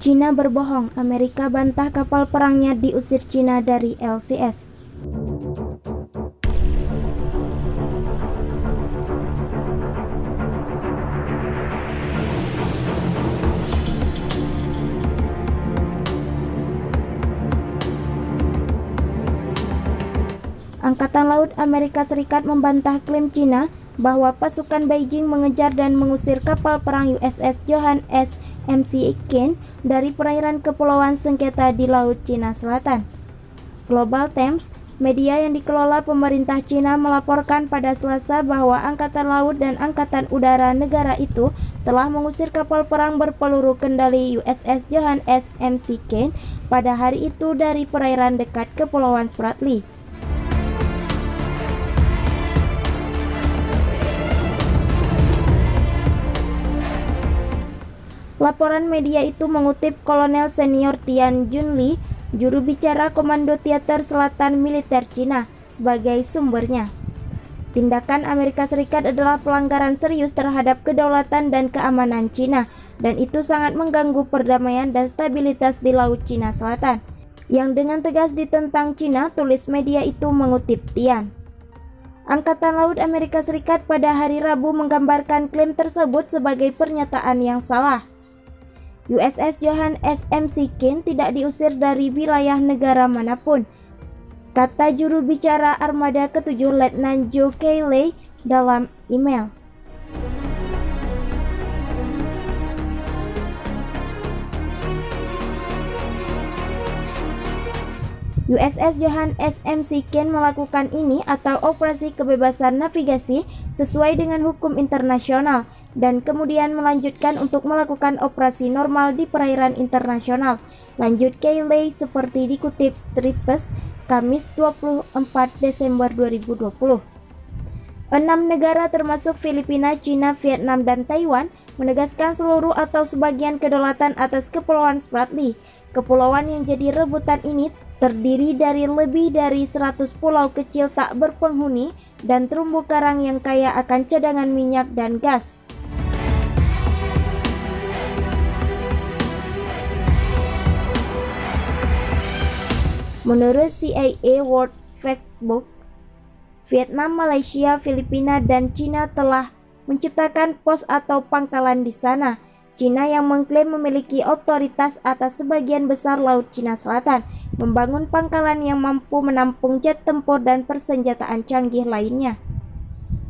Cina berbohong, Amerika bantah kapal perangnya diusir Cina dari LCS. Angkatan Laut Amerika Serikat membantah klaim Cina bahwa pasukan Beijing mengejar dan mengusir kapal perang USS Johann S. McCain dari perairan kepulauan sengketa di Laut Cina Selatan. Global Times, media yang dikelola pemerintah Cina, melaporkan pada Selasa bahwa Angkatan Laut dan Angkatan Udara negara itu telah mengusir kapal perang berpeluru kendali USS Johann S. McCain pada hari itu dari perairan dekat Kepulauan Spratly. Laporan media itu mengutip Kolonel Senior Tian Junli, juru bicara Komando Teater Selatan Militer Cina, sebagai sumbernya. Tindakan Amerika Serikat adalah pelanggaran serius terhadap kedaulatan dan keamanan Cina, dan itu sangat mengganggu perdamaian dan stabilitas di Laut Cina Selatan, yang dengan tegas ditentang Cina, tulis media itu mengutip Tian. Angkatan Laut Amerika Serikat pada hari Rabu menggambarkan klaim tersebut sebagai pernyataan yang salah. USS Johann S. McCain tidak diusir dari wilayah negara manapun, kata juru bicara Armada ke-7 Letnan Joe Cayley dalam email. USS Johann S. McCain melakukan ini atau operasi kebebasan navigasi sesuai dengan hukum internasional dan kemudian melanjutkan untuk melakukan operasi normal di perairan internasional, lanjut Cayley seperti dikutip Stripes, Kamis 24 Desember 2020. 6 negara termasuk Filipina, China, Vietnam, dan Taiwan menegaskan seluruh atau sebagian kedaulatan atas Kepulauan Spratly. Kepulauan yang jadi rebutan ini terdiri dari lebih dari 100 pulau kecil tak berpenghuni dan terumbu karang yang kaya akan cadangan minyak dan gas. Menurut CIA World Factbook, Vietnam, Malaysia, Filipina, dan Cina telah menciptakan pos atau pangkalan di sana. Cina yang mengklaim memiliki otoritas atas sebagian besar Laut Cina Selatan, membangun pangkalan yang mampu menampung jet tempur dan persenjataan canggih lainnya.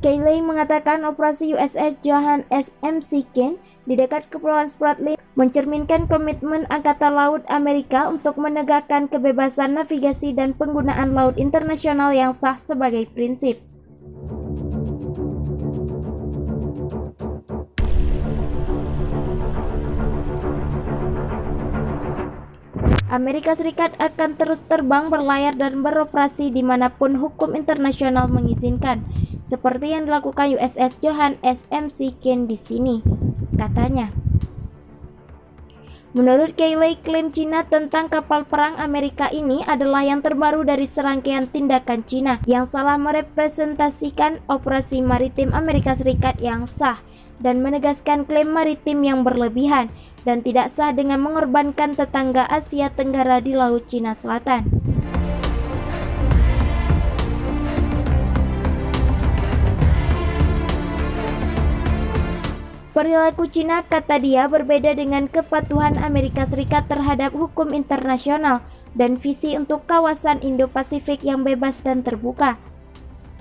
Cayley mengatakan operasi USS Johann S. McCain di dekat Kepulauan Spratly mencerminkan komitmen Angkatan Laut Amerika untuk menegakkan kebebasan navigasi dan penggunaan laut internasional yang sah sebagai prinsip. Amerika Serikat akan terus terbang, berlayar, dan beroperasi dimanapun hukum internasional mengizinkan, seperti yang dilakukan USS Johann S. McCain di sini, katanya. Menurut Cayley, klaim Cina tentang kapal perang Amerika ini adalah yang terbaru dari serangkaian tindakan Cina yang salah merepresentasikan operasi maritim Amerika Serikat yang sah dan menegaskan klaim maritim yang berlebihan dan tidak sah dengan mengorbankan tetangga Asia Tenggara di Laut Cina Selatan. Perilaku Cina, kata dia, berbeda dengan kepatuhan Amerika Serikat terhadap hukum internasional dan visi untuk kawasan Indo-Pasifik yang bebas dan terbuka.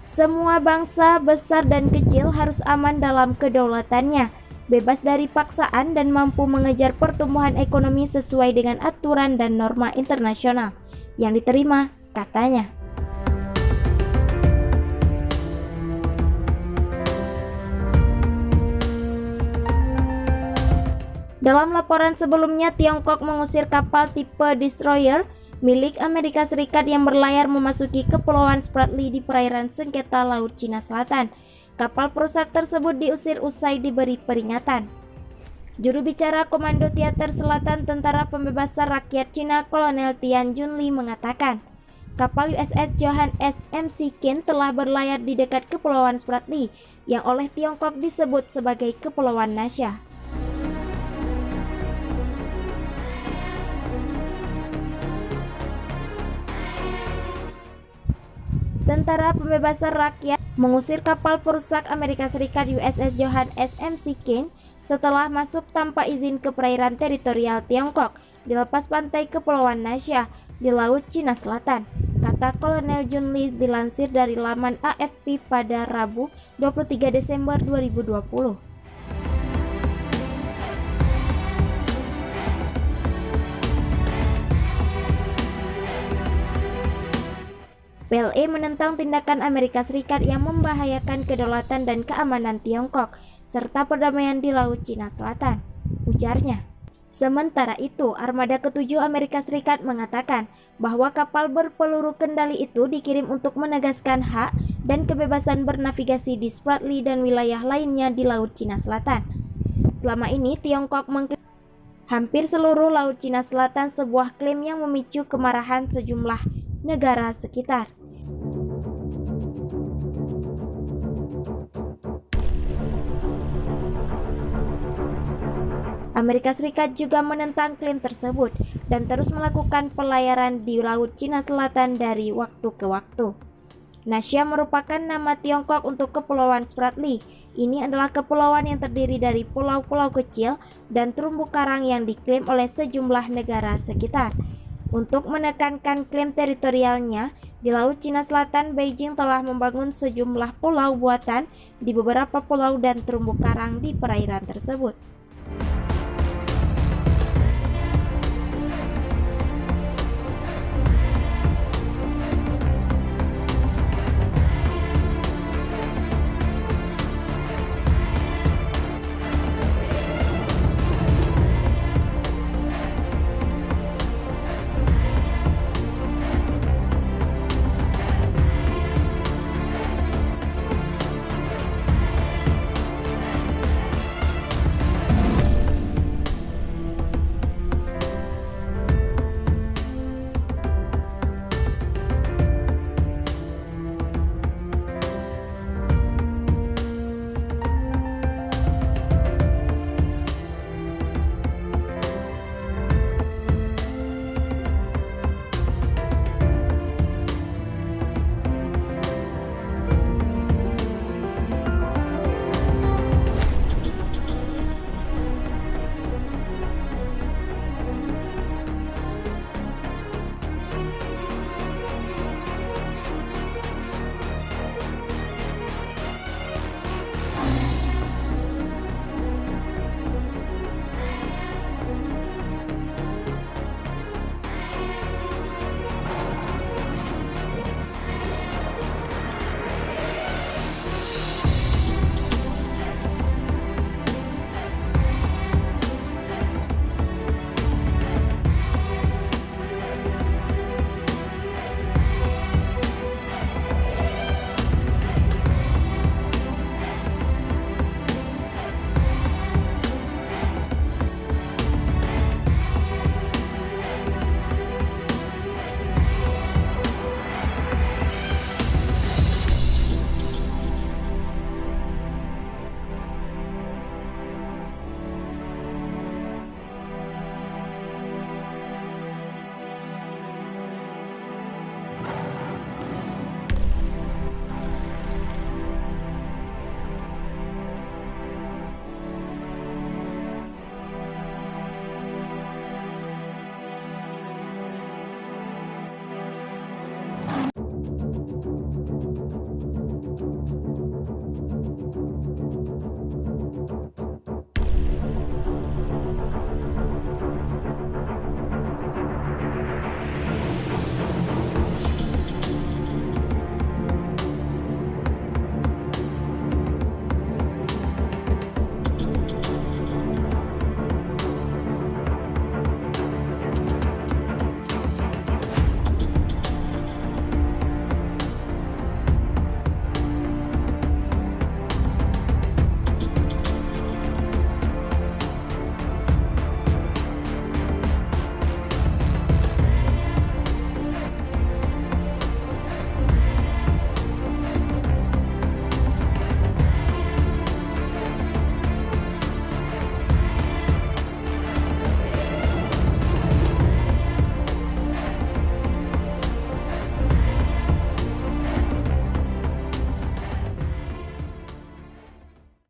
Semua bangsa besar dan kecil harus aman dalam kedaulatannya, bebas dari paksaan dan mampu mengejar pertumbuhan ekonomi sesuai dengan aturan dan norma internasional yang diterima, katanya. Dalam laporan sebelumnya, Tiongkok mengusir kapal tipe destroyer milik Amerika Serikat yang berlayar memasuki Kepulauan Spratly di perairan sengketa Laut Cina Selatan. Kapal perusak tersebut diusir usai diberi peringatan. Juru bicara Komando Teater Selatan Tentara Pembebasan Rakyat Cina Kolonel Tian Junli mengatakan, kapal USS Johann S. McCain telah berlayar di dekat Kepulauan Spratly yang oleh Tiongkok disebut sebagai Kepulauan Nasha. Tentara Pembebasan Rakyat mengusir kapal perusak Amerika Serikat USS Johann S. McCain setelah masuk tanpa izin ke perairan teritorial Tiongkok di lepas pantai Kepulauan Nasha di Laut Cina Selatan, kata Kolonel Junli dilansir dari laman AFP pada Rabu 23 Desember 2020. PLA menentang tindakan Amerika Serikat yang membahayakan kedaulatan dan keamanan Tiongkok serta perdamaian di Laut Cina Selatan, ujarnya. Sementara itu, armada ke-7 Amerika Serikat mengatakan bahwa kapal berpeluru kendali itu dikirim untuk menegaskan hak dan kebebasan bernavigasi di Spratly dan wilayah lainnya di Laut Cina Selatan. Selama ini, Tiongkok mengklaim hampir seluruh Laut Cina Selatan, sebuah klaim yang memicu kemarahan sejumlah negara sekitar. Amerika Serikat juga menentang klaim tersebut dan terus melakukan pelayaran di Laut Cina Selatan dari waktu ke waktu. Nasha merupakan nama Tiongkok untuk Kepulauan Spratly. Ini adalah kepulauan yang terdiri dari pulau-pulau kecil dan terumbu karang yang diklaim oleh sejumlah negara sekitar. Untuk menekankan klaim teritorialnya, di Laut Cina Selatan, Beijing telah membangun sejumlah pulau buatan di beberapa pulau dan terumbu karang di perairan tersebut.